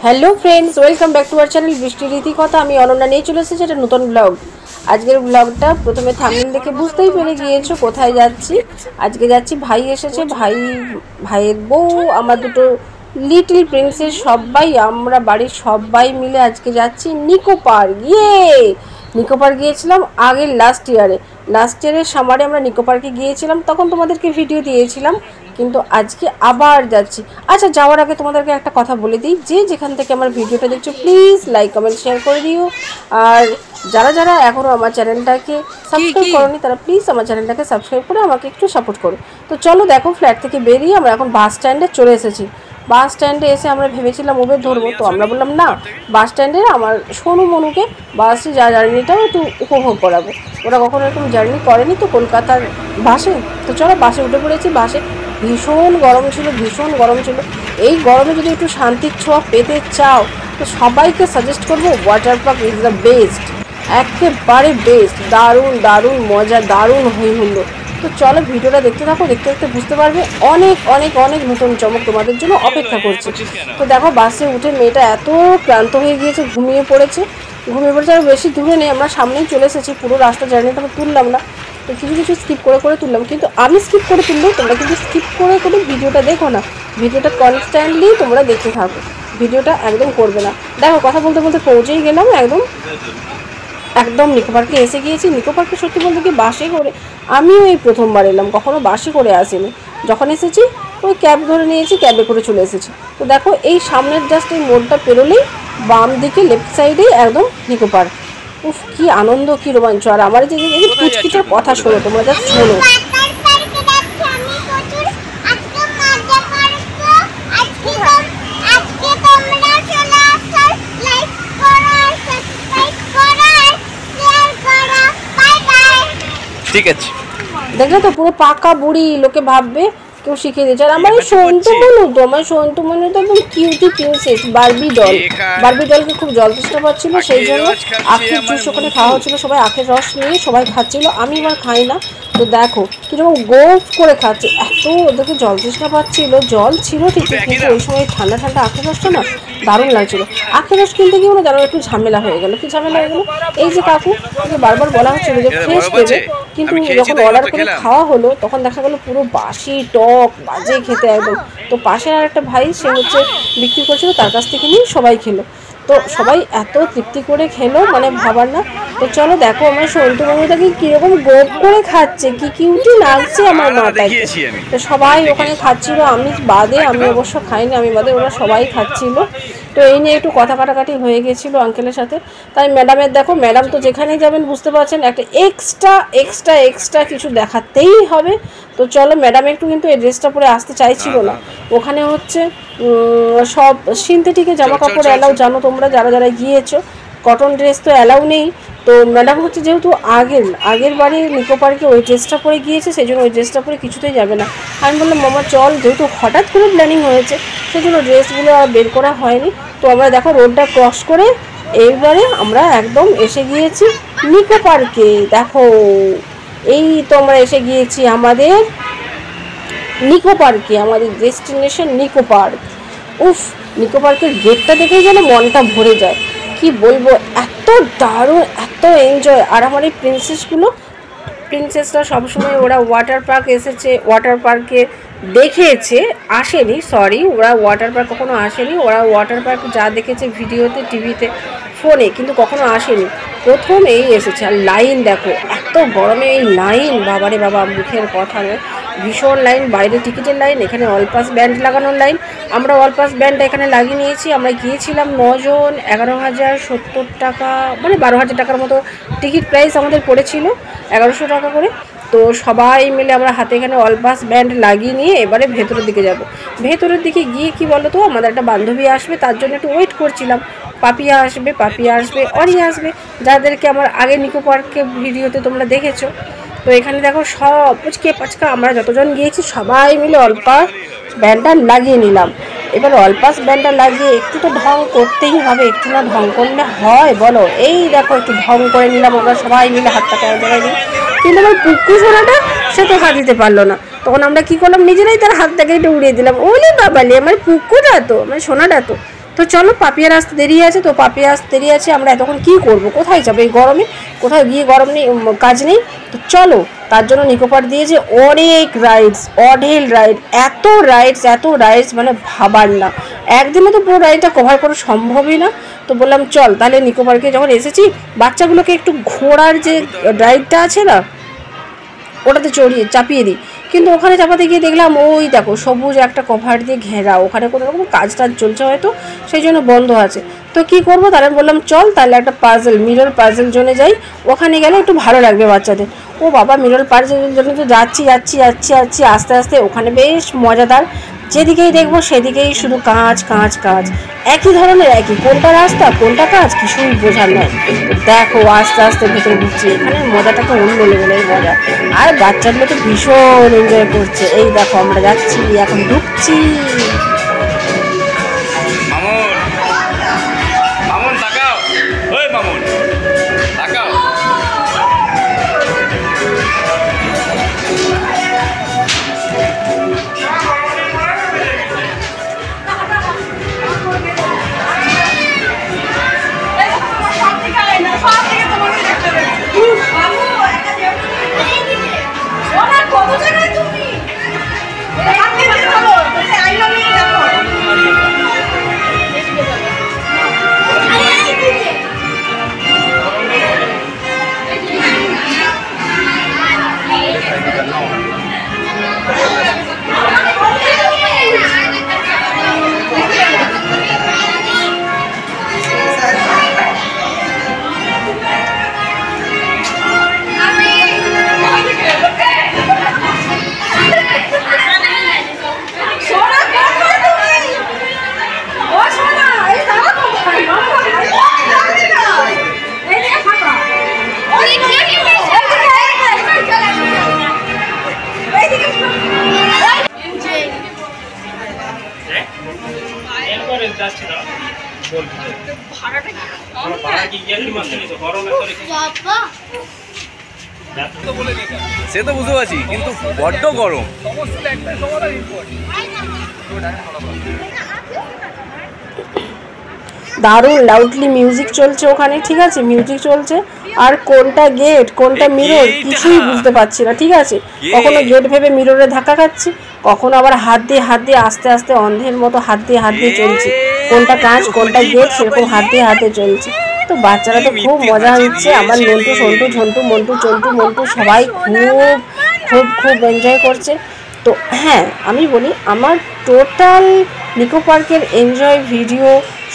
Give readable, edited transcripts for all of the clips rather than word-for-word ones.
Hello friends, welcome back to our channel বৃষ্টি রীতি কথা। আমি অনন্যা নিয়ে চলে এসেছি একটা নতুন ব্লগ। আজকের ব্লগটা প্রথমে থাম্বনেল দেখে বুঝতেই পেরে গিয়েছো কোথায় যাচ্ছি। আজকে যাচ্ছি, ভাই এসেছে, ভাইয়ের বউ, আমার দুটো লিটল প্রিন্সেস, সবাই আমরা বাড়ির সবাই মিলে আজকে যাচ্ছি নিকো পার্ক। নিকো পার্ক গিয়েছিলাম আগের লাস্ট ইয়ারের সামারে আমরা নিকো পার্কে গিয়েছিলাম, তখন তোমাদেরকে ভিডিও দিয়েছিলাম, কিন্তু আজকে আবার যাচ্ছি। আচ্ছা, যাওয়ার আগে তোমাদেরকে একটা কথা বলে দিই, যে যেখান থেকে আমার ভিডিওটা দেখছো প্লিজ লাইক কমেন্ট শেয়ার করে দিও। আর যারা যারা এখনও আমার চ্যানেলটাকে সাবস্ক্রাইব করোনি তারা প্লিজ আমার চ্যানেলটাকে সাবস্ক্রাইব করে আমাকে একটু সাপোর্ট করো। তো চলো, দেখো ফ্ল্যাট থেকে বেরিয়ে আমরা এখন বাস স্ট্যান্ডে চলে এসেছি। বাস স্ট্যান্ডে এসে আমরা ভেবেছিলাম উবের ধরবো, তো আমরা বললাম না, বাস স্ট্যান্ডে আমার সোনু মনুকে বাসে জার্নিটাও একটু উপভোগ করাবো। ওরা কখনো এরকম জার্নি করেনি তো কলকাতার বাসে। তো চলো, বাসে উঠে পড়েছি। বাসে ভীষণ গরম ছিল। এই গরমে যদি একটু শান্তির ছোঁয়া পেতে চাও তো সবাইকে সাজেস্ট করবো water park is the best, একেবারে বেস্ট। দারুণ মজা, দারুণ হই হুল্লো। তো চলো, ভিডিওটা দেখতে থাকো, দেখতে বুঝতে পারবে অনেক অনেক অনেক নতুন চমক তোমাদের জন্য অপেক্ষা করছে। তো দেখো, বাসে উঠে মেয়েটা এত ক্লান্ত হয়ে গিয়েছে, ঘুমিয়ে পড়েছে। আর বেশি দূরে নেই, আমরা সামনেই চলে এসেছি। পুরো রাস্তা জার্নিটা আমি তুললাম না, তো কিছু স্কিপ করে তুললাম, কিন্তু আমি স্কিপ করে তুললেও তোমরা কিন্তু স্কিপ করে ভিডিওটা দেখো না, ভিডিওটা কনস্ট্যান্টলি তোমরা দেখতে থাকো, ভিডিওটা একদম করবে না। দেখো, কথা বলতে পৌঁছেই গেলাম, একদম নিকো পার্কে এসে গিয়েছি। নিকো পার্কে সত্যি বলতে কি বাসে করে আমিও এই প্রথমবার এলাম, কখনো বাসে করে আসিনি। যখন এসেছি ওই ক্যাব ধরে নিয়েছি, ক্যাবে করে চলে এসেছি। তো দেখো, এই সামনের জাস্ট এই মোড়টা পেরোলেই বাম দিকে লেফট সাইডেই একদম নিকো পার্ক। উফ, কি আনন্দ, কি রোমাঞ্চ। আর আমার যে পুচকিটার কথা শোনো, তোমরা জাস্ট শোনো। ঠিক আছে, দেখলে তো, পুরো পাকা বুড়ি, লোকে ভাববে কেউ শিখিয়ে দিয়েছে। আর আমার সন্তু মনু তো একদম কিউটি প্রিন্সেস বারবি ডলকে খুব জল তেষ্টা পাচ্ছিল, সেই জন্য আখের জুস ওখানে খাওয়া হচ্ছিল, সবাই আখের রস নিয়ে সবাই খাচ্ছিল, আমি এবার খাই না। তো দেখো কিরকম গোফ করে খাচ্ছে, এত ওদেরকে জল তৃষ্ণা পাচ্ছিল। জল ছিল ঠিকই, কিন্তু ওই সময় ঠান্ডা আখের রসটা না দারুণ লাগছিল। আখের রস কিনতে গিয়ে না দারুণ একটু ঝামেলা হয়ে গেল। এই যে কাকু বারবার বলা হচ্ছিল যে ফ্রেশ দেবে, কিন্তু যখন অর্ডার করে খাওয়া হলো তখন দেখা গেলো পুরো বাসি টক বাজে খেতে একদম। তো পাশের আর একটা ভাই, সে হচ্ছে বিক্রি করছিল, তার কাছ থেকে নিয়ে সবাই খেলো। তো সবাই এত তৃপ্তি করে খেলো, মানে ভাবার না। তো চলো দেখো, আমার সন্তু বাবুটাকে কিরকম গোপ করে খাচ্ছে, কি কিউটি লাগছে আমার মাথায়। তো সবাই ওখানে খাচ্ছিল, আমি অবশ্য খাইনি, আমি বাদে ওরা সবাই খাচ্ছিল। তো এই নিয়ে একটু কথা কাটাকাটি হয়ে গেছিলো আঙ্কেলের সাথে। তাই ম্যাডামের দেখো, ম্যাডাম তো যেখানেই যাবেন বুঝতে পারছেন একটা এক্সট্রা কিছু দেখাতেই হবে। তো চলো, ম্যাডাম একটু কিন্তু এই ড্রেসটা পরে আসতে চাইছিল না। ওখানে হচ্ছে সব সিনথেটিকের জামা কাপড় অ্যালাউ, জানো তোমরা যারা গিয়েছো, কটন ড্রেস তো অ্যালাউ নেই। তো ম্যাডাম হচ্ছে যেহেতু আগের বারে নিকো পার্কে ওই ড্রেসটা পরে গিয়েছে, সেই জন্য ওই ড্রেসটা পরে কিছুতেই যাবে না। আমি বললাম মামা চল, যেহেতু হঠাৎ করে প্ল্যানিং হয়েছে সেই জন্য ড্রেসগুলো আর বের করা হয়নি। তো আমরা দেখো রোডটা ক্রস করে এইবারে আমরা একদম এসে গিয়েছি নিকো পার্কে। দেখো, এই তো আমরা এসে গিয়েছি আমাদের নিকো পার্কে, আমাদের ডেস্টিনেশন নিকো পার্ক। উফ, নিকো পার্কের গেটটা দেখেই যেন মনটা ভরে যায়, কি বলবো, এত দারুণ, এত এনজয়। আর আমার এই প্রিন্সেসরা সবসময় ওরা ওয়াটার পার্ক এসেছে, ওয়াটার পার্কে দেখেছে, আসেনি, সরি, ওরা ওয়াটার পার্ক কখনো আসেনি। ওরা ওয়াটার পার্ক যা দেখেছে ভিডিওতে, টিভিতে, ফোনে, কিন্তু কখনো আসেনি, প্রথম এই এসেছে। আর লাইন দেখো, এত গরমে এই লাইন, বাবারে বাবা, মুখের কথা নয়, ভীষণ লাইন। বাইরে টিকিটের লাইন, এখানে অল পাস ব্যান্ড লাগানোর লাইন। আমরা অল পাস ব্যান্ড এখানে লাগিয়ে নিয়েছি। আমরা গিয়েছিলাম 9 জন, 11,070 টাকা, মানে 12,000 টাকার মতো টিকিট প্রাইস আমাদের পড়েছিল, 1100 টাকা করে। তো সবাই মিলে আমরা হাতে এখানে অল পাস ব্যান্ড লাগিয়ে নিয়ে এবারে ভেতরের দিকে যাব। ভেতরের দিকে গিয়ে কি বলো তো, আমাদের একটা বান্ধবী আসবে, তার জন্য একটু ওয়েট করছিলাম। পাপিয়া আসবে, অরি আসবে, যাদেরকে আমার আগে নিকো পার্কে ভিডিওতে তোমরা দেখেছো। তো এখানে দেখো সব পুচকে পাচকা আমরা যতজন গিয়েছি সবাই মিলে অল পাস ব্যান্ডটা লাগিয়ে নিলাম। এবার অল পাস ব্যান্ডটা লাগিয়ে একটু তো ঢং করতেই হবে, একটু না ঢং করলে হয় বলো? এই দেখো একটু ঢং করে নিলাম আমরা সবাই মিলে, হাতটাকে এক জায়গায় দিই। কিন্তু আমার পুকুর সোনাটা সে তো হাত দিতে পারলো না, তখন আমরা কি করলাম, নিজেরাই তার হাতটাকে একটু উড়িয়ে দিলাম। ওলে বাবালি, আমার পুকুরটা তো, আমার সোনাটা তো। তো চলো, পাপিয়ার আসতে দেরি আছে, তো পাপিয়া আসতে দেরি আছে, আমরা এতক্ষণ কী করবো, কোথায় যাবো এই গরমে, কোথায় গিয়ে গরম নেই, কাজ নেই। তো চলো, তার জন্য নিকো পার্ক দিয়েছে অনেক রাইডস, অঢেল রাইড, এত রাইডস মানে ভাবার না, একদিনে তো পুরো রাইডটা কভার করা সম্ভবই না। তো বললাম চল তাহলে নিকো পার্কে যখন এসেছি, বাচ্চাগুলোকে একটু ঘোড়ার যে রাইডটা আছে না, ওটাতে চাপিয়ে দিই। কিন্তু ওখানে চাপাতে গিয়ে দেখলাম ওই দেখো সবুজ একটা কভার দিয়ে ঘেরা, ওখানে কোনো রকম কাজ টাজ চলছে হয়তো, সেই জন্য বন্ধ আছে। তো কি করব, তাহলে বললাম চল তাহলে একটা মিরর পাজেল জোনে যাই, ওখানে গেলে একটু ভালো লাগবে বাচ্চাদের। ও বাবা, মিরর পাজেল জোনে তো যাচ্ছি আস্তে আস্তে, ওখানে বেশ মজাদার, যেদিকেই দেখবো সেদিকেই শুধু কাঁচ, একই ধরনের, কোনটা রাস্তা কোনটা কাজ কিছুই বোঝার নয়। দেখো আস্তে আস্তে ভেতরে ঢুকছি, এখানে মজাটাকে অন্য লেভেলের মজা, আর বাচ্চাগুলো তো ভীষণ এনজয় করছে। এই দেখো আমরা যাচ্ছি, এখন ঢুকছি। সে তো বুঝতে পারছি, কিন্তু বড্ড গরম। দারুণ লাউডলি মিউজিক চলছে ওখানে, ঠিক আছে, মিউজিক চলছে, আর কোনটা গেট কোনটা মিরর কিছুই বুঝতে পারছি না, ঠিক আছে। কখনো গেট ভেবে মিররে ধাক্কা খাচ্ছি, কখনো আবার হাত দিয়ে আস্তে আস্তে অন্ধের মতো হাত দিয়ে চলছি, কোনটা কাঁচ কোনটা গেট সেরকম হাত দিয়ে চলছি। তো বাচ্চারা তো খুব মজা হচ্ছে, আমার নন্টু সন্টু ঝন্টু মন্টু চন্টু মন্টু সবাই খুব এনজয় করছে। তো হ্যাঁ, আমি বলি আমার টোটাল নিকো পার্কের এনজয় ভিডিও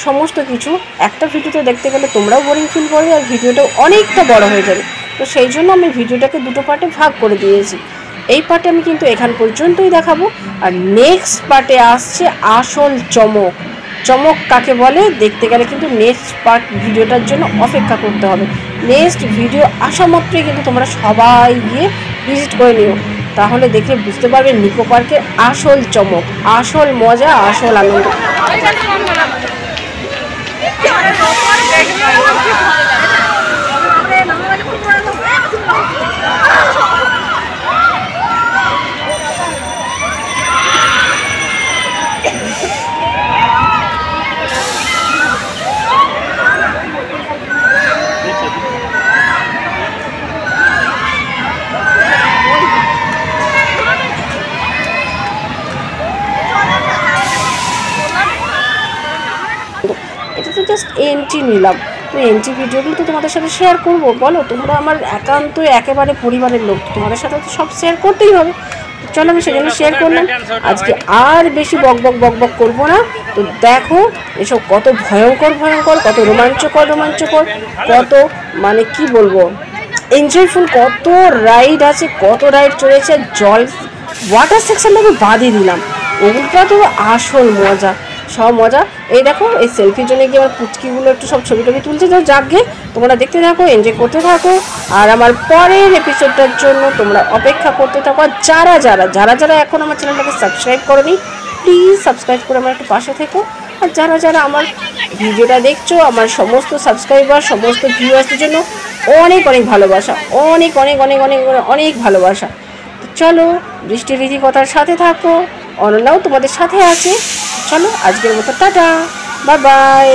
সমস্ত কিছু একটা ভিডিওতে দেখতে গেলে তোমরাও বোরিং ফিল করবে, আর ভিডিওটাও অনেকটা বড় হয়ে যাবে। তো সেই জন্য আমি ভিডিওটাকে দুটো পার্টে ভাগ করে দিয়েছি। এই পার্টে আমি কিন্তু এখান পর্যন্তই দেখাবো, আর নেক্সট পার্টে আসছে আসল চমক কাকে বলে দেখতে গেলে কিন্তু নেক্সট পার্ট ভিডিওটার জন্য অপেক্ষা করতে হবে। নেক্সট ভিডিও আসা মাত্রই কিন্তু তোমরা সবাই গিয়ে ভিজিট করে নিও, তাহলে দেখে বুঝতে পারবে নিকো পার্কের আসল চমক, আসল মজা, আসল আনন্দ। এটা তো জাস্ট এন্ট্রি নিলাম, তো এন্ট্রি ভিডিওগুলো তো তোমাদের সাথে শেয়ার করবো, বলো তোমরা আমার একান্ত একেবারে পরিবারের লোক, তোমাদের সাথে তো সব শেয়ার করতেই হবে। চলো আমি সেজন্য শেয়ার করলাম, আজকে আর বেশি বক বক করবো না। তো দেখো এসব কত ভয়ঙ্কর কত রোমাঞ্চকর কত মানে কি বলবো এনজয়ফুল, কত রাইড আছে, কত রাইড চলেছে, জল ওয়াটার সেকশনটাকে বাদই দিলাম, ওগুলোটা তো আসল মজা, সব মজা। এই দেখো এই সেলফির জন্য গিয়ে আমার পুচকিগুলো একটু সব ছবি তুলছে, তো যাকে তোমরা দেখতে থাকো, এনজয় করতে থাকো, আর আমার পরের এপিসোডটার জন্য তোমরা অপেক্ষা করতে থাকো। আর যারা এখন আমার চ্যানেলটাকে সাবস্ক্রাইব করোনি, প্লিজ সাবস্ক্রাইব করে আমার একটু পাশে থেকো। আর যারা আমার ভিডিওটা দেখছো, আমার সমস্ত সাবস্ক্রাইবার সমস্ত ভিউয়ার্সদের জন্য অনেক ভালোবাসা, অনেক ভালোবাসা। তো চলো বৃষ্টি রীতিকথার সাথে থাকো, অনন্যাও তোমাদের সাথে আছে। চলো আজকের মতো টাটা। Bye bye.